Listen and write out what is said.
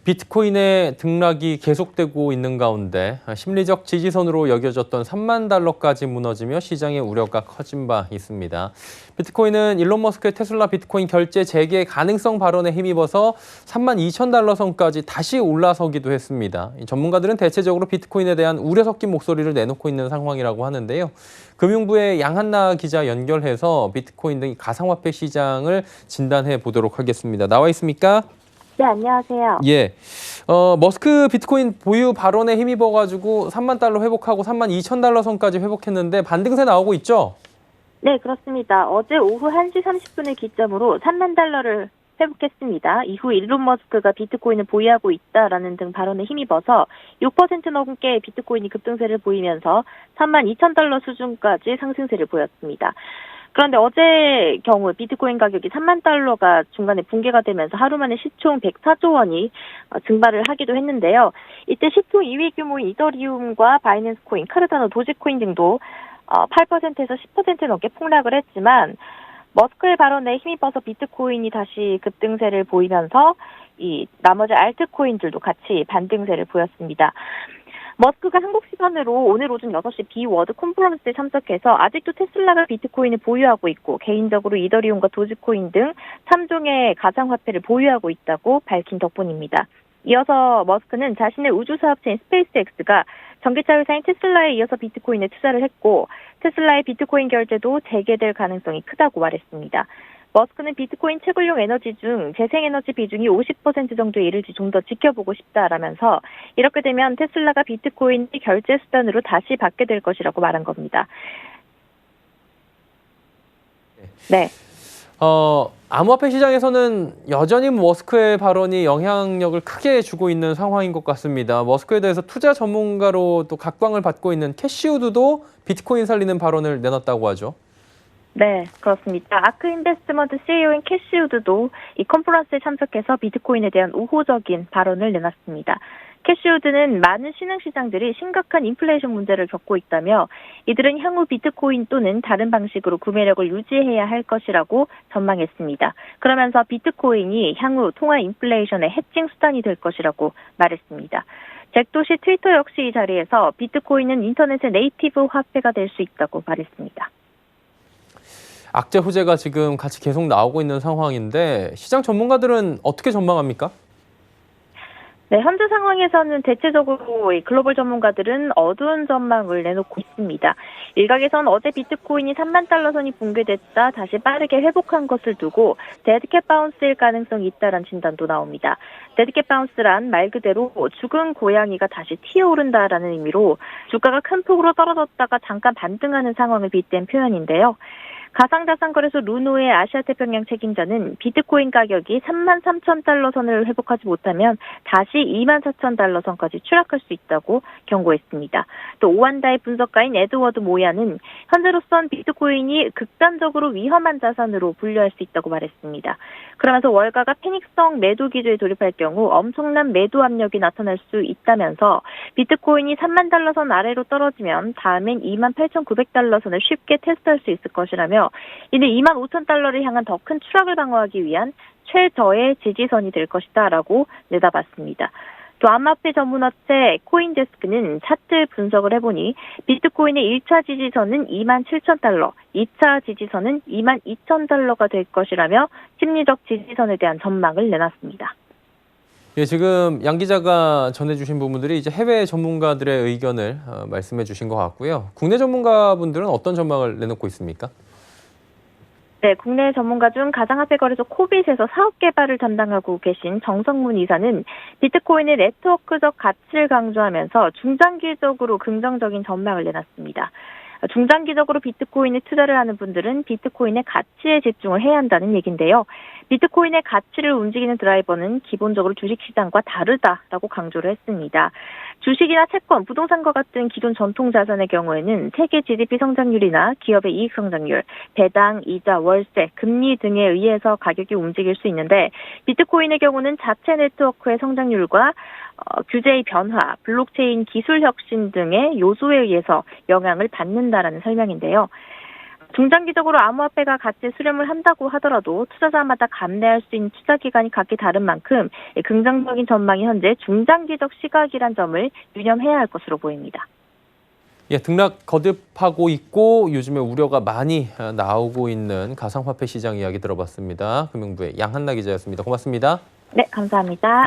비트코인의 등락이 계속되고 있는 가운데 심리적 지지선으로 여겨졌던 3만 달러까지 무너지며 시장의 우려가 커진 바 있습니다. 비트코인은 일론 머스크의 테슬라 비트코인 결제 재개 가능성 발언에 힘입어서 3만 2천 달러 선까지 다시 올라서기도 했습니다. 전문가들은 대체적으로 비트코인에 대한 우려 섞인 목소리를 내놓고 있는 상황이라고 하는데요. 금융부의 양한나 기자 연결해서 비트코인 등 가상화폐 시장을 진단해 보도록 하겠습니다. 나와 있습니까? 네, 안녕하세요. 예. 머스크 비트코인 보유 발언에 힘입어가지고 3만 달러 회복하고 3만 2천 달러 선까지 회복했는데 반등세 나오고 있죠? 네, 그렇습니다. 어제 오후 1시 30분을 기점으로 3만 달러를 회복했습니다. 이후 일론 머스크가 비트코인을 보유하고 있다라는 등 발언에 힘입어서 6% 넘게 비트코인이 급등세를 보이면서 3만 2천 달러 수준까지 상승세를 보였습니다. 그런데 어제 경우 비트코인 가격이 3만 달러가 중간에 붕괴가 되면서 하루 만에 시총 104조 원이 증발을 하기도 했는데요. 이때 시총 2위 규모인 이더리움과 바이낸스 코인, 카르다노, 도지코인 등도 8%에서 10% 넘게 폭락을 했지만 머스크의 발언에 힘입어서 비트코인이 다시 급등세를 보이면서 이 나머지 알트코인들도 같이 반등세를 보였습니다. 머스크가 한국 시간으로 오늘 오전 6시 비워드 컨퍼런스에 참석해서 아직도 테슬라가 비트코인을 보유하고 있고 개인적으로 이더리움과 도지코인 등 3종의 가상화폐를 보유하고 있다고 밝힌 덕분입니다. 이어서 머스크는 자신의 우주사업체인 스페이스X가 전기차 회사인 테슬라에 이어서 비트코인에 투자를 했고 테슬라의 비트코인 결제도 재개될 가능성이 크다고 말했습니다. 머스크는 비트코인 채굴용 에너지 중 재생에너지 비중이 50% 정도에 이를지 좀 더 지켜보고 싶다라면서 이렇게 되면 테슬라가 비트코인 결제 수단으로 다시 받게 될 것이라고 말한 겁니다. 네. 암호화폐 시장에서는 여전히 머스크의 발언이 영향력을 크게 주고 있는 상황인 것 같습니다. 머스크에 대해서 투자 전문가로 또 각광을 받고 있는 캐시우드도 비트코인 살리는 발언을 내놨다고 하죠. 네, 그렇습니다. 아크 인베스트먼트 CEO인 캐시우드도 이 컨퍼런스에 참석해서 비트코인에 대한 우호적인 발언을 내놨습니다. 캐시우드는 많은 신흥시장들이 심각한 인플레이션 문제를 겪고 있다며 이들은 향후 비트코인 또는 다른 방식으로 구매력을 유지해야 할 것이라고 전망했습니다. 그러면서 비트코인이 향후 통화 인플레이션의 해칭 수단이 될 것이라고 말했습니다. 잭 도시 트위터 역시 이 자리에서 비트코인은 인터넷의 네이티브 화폐가 될 수 있다고 말했습니다. 악재 호재가 지금 같이 계속 나오고 있는 상황인데 시장 전문가들은 어떻게 전망합니까? 네, 현재 상황에서는 대체적으로 글로벌 전문가들은 어두운 전망을 내놓고 있습니다. 일각에서는 어제 비트코인이 3만 달러 선이 붕괴됐다 다시 빠르게 회복한 것을 두고 데드캣 바운스일 가능성이 있다는 진단도 나옵니다. 데드캣 바운스란 말 그대로 죽은 고양이가 다시 튀어오른다라는 의미로 주가가 큰 폭으로 떨어졌다가 잠깐 반등하는 상황을 빗댄 표현인데요. 가상자산거래소 루노의 아시아태평양 책임자는 비트코인 가격이 3만 3천 달러 선을 회복하지 못하면 다시 2만 4천 달러 선까지 추락할 수 있다고 경고했습니다. 또 오한다의 분석가인 에드워드 모야는 현재로선 비트코인이 극단적으로 위험한 자산으로 분류할 수 있다고 말했습니다. 그러면서 월가가 패닉성 매도 기조에 돌입할 경우 엄청난 매도 압력이 나타날 수 있다면서 비트코인이 3만 달러 선 아래로 떨어지면 다음엔 2만 8,900달러 선을 쉽게 테스트할 수 있을 것이라며 이는 2만 5천 달러를 향한 더 큰 추락을 방어하기 위한 최저의 지지선이 될 것이다라고 내다봤습니다. 또 암호화폐 전문업체 코인데스크는 차트 분석을 해보니 비트코인의 1차 지지선은 2만 7천 달러, 2차 지지선은 2만 2천 달러가 될 것이라며 심리적 지지선에 대한 전망을 내놨습니다. 예, 지금 양 기자가 전해주신 부분들이 이제 해외 전문가들의 의견을 말씀해 주신 것 같고요. 국내 전문가분들은 어떤 전망을 내놓고 있습니까? 네, 국내 전문가 중 가상화폐 거래소 코빗에서 사업 개발을 담당하고 계신 정성문 이사는 비트코인의 네트워크적 가치를 강조하면서 중장기적으로 긍정적인 전망을 내놨습니다. 중장기적으로 비트코인에 투자를 하는 분들은 비트코인의 가치에 집중을 해야 한다는 얘기인데요. 비트코인의 가치를 움직이는 드라이버는 기본적으로 주식시장과 다르다라고 강조를 했습니다. 주식이나 채권, 부동산과 같은 기존 전통 자산의 경우에는 세계 GDP 성장률이나 기업의 이익 성장률, 배당, 이자, 월세, 금리 등에 의해서 가격이 움직일 수 있는데 비트코인의 경우는 자체 네트워크의 성장률과 규제의 변화, 블록체인 기술 혁신 등의 요소에 의해서 영향을 받는다라는 설명인데요. 중장기적으로 암호화폐가 가치 수렴을 한다고 하더라도 투자자마다 감내할 수 있는 투자 기간이 각기 다른 만큼 긍정적인 전망이 현재 중장기적 시각이란 점을 유념해야 할 것으로 보입니다. 예, 등락 거듭하고 있고 요즘에 우려가 많이 나오고 있는 가상화폐 시장 이야기 들어봤습니다. 금융부의 양한나 기자였습니다. 고맙습니다. 네, 감사합니다.